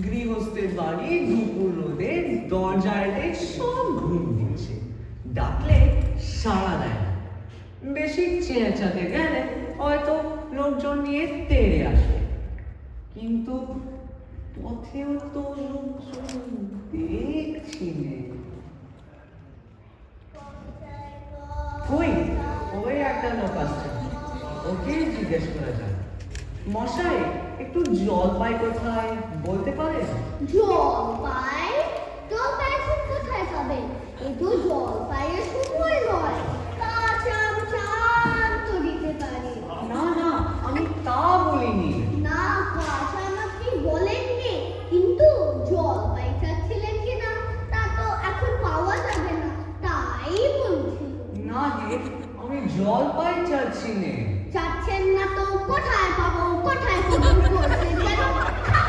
গৃহস্থের বাড়ি দুপুর রোদে দরজায় সব ঘুম দিচ্ছে, ডাকলে সাড়া দেয় না। বেশি চেঁচাতে গেলে হয়তো লোকজন নিয়ে তেড়ে আসে, কিন্তু পথেও তো লোকজন দেখছি নে। কই ওই একটা লোক আসছে, ওকে জিজ্ঞেস করা যায়। মশাই, একটু জলপাই কোথায় বলতে পারেন? জলপাই? জলপাই এখন কোথায় পাবে? এই তো জলপাইয়ের সময় নয়। কাঁচা আম চান তো দিতে পারি। না না, আমি তা বলিনি। না, কাঁচা আম আপনি বলেননি, কিন্তু জলপাই চাচ্ছিলেন কিনা তা তো এখন পাওয়া যাবে না, তাই বলছি। না রে, আমি জলপাই চাচ্ছি নে। চাচ্ছেন না তো কোথায় পাবো কোথায় পাবো করছেন যেন?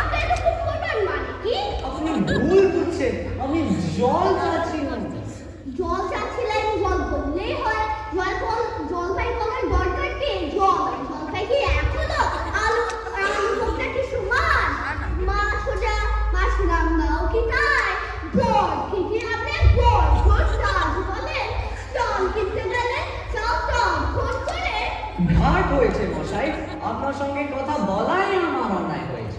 আপনি এরকম করবেন মানে কি? আপনি ভুল বুঝছেন, আমি জল চাচ্ছি না। জল চাচ্ছিলেন, জল বললেই হয়। জলপাই বলার দরকার কি? জলপাই কি এখনো আলু ভোগটা কি সমান? মাছ সোজা মাছ রান্নাও কি তাই? বল কি আপনি বল সাজ বলেন? জল কিনতে গেলে সব ফোন করে। ঘাট হয়েছে মশাই, আপনার সঙ্গে কথা বলাই আমার অন্যায় হয়েছে।